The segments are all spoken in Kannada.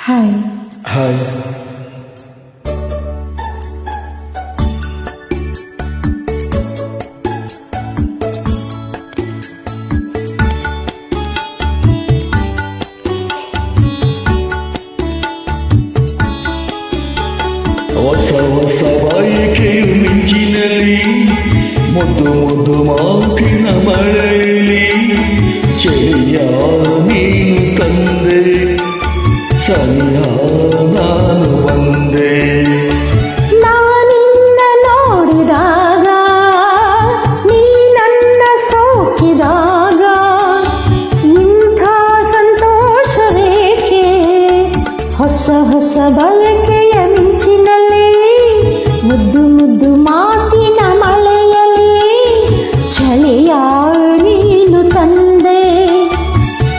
ಹಾಯ್. ಹಾಯ್. ಹೊಸ ಹೊಸ ಬಯಕೆಯು ಮಿಂಚಿನಲ್ಲಿ ಮುದ್ದು ಮುದ್ದು ಮಾತಿನ ಮಳೆಯಲ್ಲಿ ಚೆಯ್ಯ ನೀನು ತಂದೆ ಸನಿಯ ನಾನು ಬಂದೆ. ನಾನಿನ್ನ ನೋಡಿದಾಗ ನೀ ನನ್ನ ಸೋಕಿದಾಗ ಇಂಥ ಸಂತೋಷವೇಕೆ ಹೊಸ ಹೊಸ ಬಯಕೆಯ ಮಿಂಚಿನಲ್ಲಿ ಮುದ್ದು ಮುದ್ದು ಮಾತಿನ ಮಳೆಯಲ್ಲಿ ಚಳಿಯ ನೀನು ತಂದೆ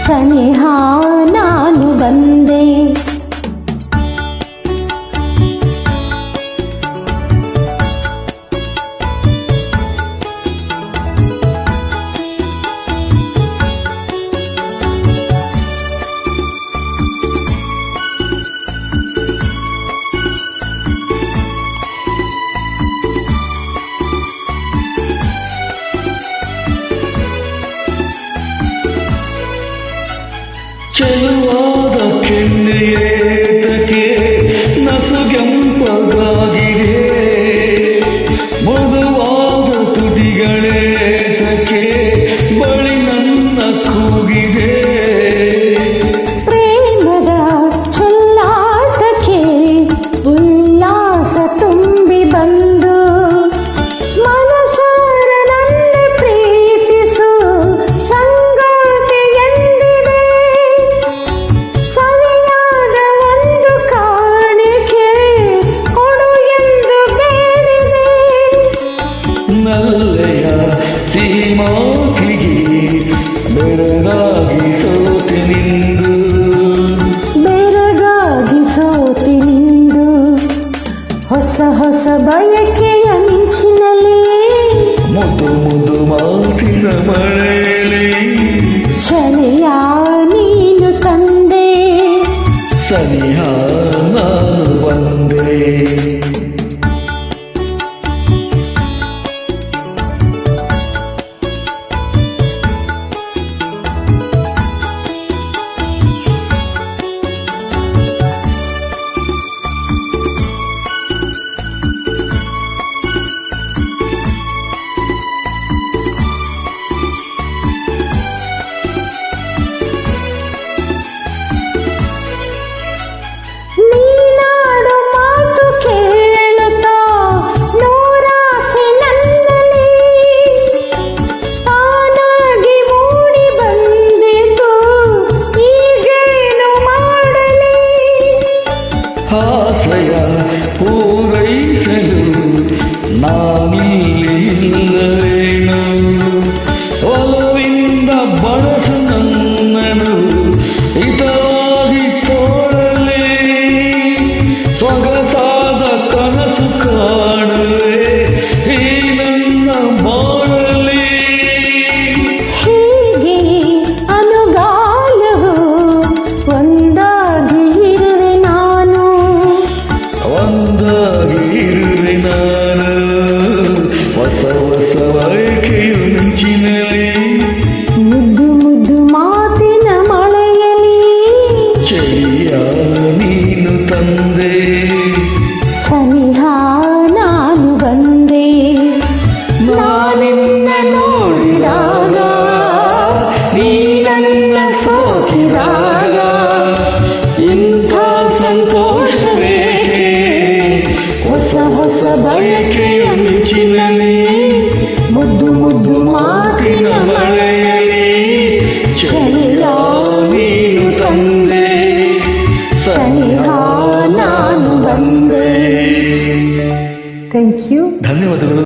ಸನಿಹ ನಾನು ಬಂದೆ. ಚೆಲುವಾದ ಕೆನ್ನೆಯೇತಕ್ಕೆ ನಸುಗೆಂಪಗಾಗಿದೆ, ಮೃದುವಾದ ತುಟಿಗಳೇತಕ್ಕೆ ಬಳಿ ನನ್ನ ಕೂಗಿದೆ. ಪ್ರೇಮದ ಚೆಲ್ಲಾಟಕ್ಕೆ ಉಲ್ಲಾಸ ತುಂಬಿ ಬಂದು ಮನಸಾರ ನನ್ನ ಪ್ರೀತಿಸು ಸಂಗಾತಿ ಎಂದಿದೆ. ಸರಿಯಾದ ಒಂದು ಕಾಣಿಕೆ ಕೊಡು ಎಂದು ಬೇಡಿದೆ. ನಲ್ಲೆಯ ಸೀಮಾತಿಗೆ ಬೆರಗಾಗಿ ಸೋತೆ ನಿಂದು, ಬೆರಗಾಗಿ ಸೋತಿ ನಿಂದು ಹೊಸ ಹೊಸ ಬಯಕೆಯ ಮಿಂಚಿನಲ್ಲಿ ಮುದ್ದು ಮುದ್ದು ಮಾತಿನ ಮಳೆಯಲ್ಲಿ ಚಳಿಯ ನೀನು ತಂದೆ ಸನಿಹ ನಾನು ಬಂದೆ. ನೀನಾಡು ಮಾತು ಕೇಳುತ್ತಾ ನೂರಾಸೆ ನನ್ನಲ್ಲಿ ತಾನಾಗಿ ಮೂಡಿ ಬಂದಿತು, ಈಗೇನು ಮಾಡಲಿ? ಆಶ್ರಯ ಪೂರೈಸಲು ನಾನಿಲ್ಲೇನು, ಒಲವಿಂದ ಬಳಸು ನನ್ನನು ಹಿತವಾಗಿ ತೋರಲಿ. ಸೊಗಸಾದ ಕನಸು ಕಾಣುವೆ ಈ ನನ್ನ ಬಾಳಲಿ. ಹೀಗೆ ಅನುಗಾಲವು ಒಂದಾಗಿ ಇರುವೆ ನಾನು, ಒಂದಾಗಿ ಇರುವೆ ನಾನು. ಹೊಸ ಹೊಸ ಬಯಕೆಯು ಮಿಂಚಿನಲ್ಲಿ ಮುದ್ದು ಮುದ್ದು ಮಾತಿನ ಮಳೆಯಲ್ಲಿ ಚೆಯ್ಯ ನೀನು ತಂದೆ ಸನಿಹ ನಾನು ಬಂದೆ. ನಾನಿನ್ನ ನೋಡಿದಾಗ ನೀ ನನ್ನ ಸೋಕಿದಾಗ ಇಂಥ ಸಂತೋಷವೇಕೆ ಹೊಸ ಹೊಸ ಬಯಕೆ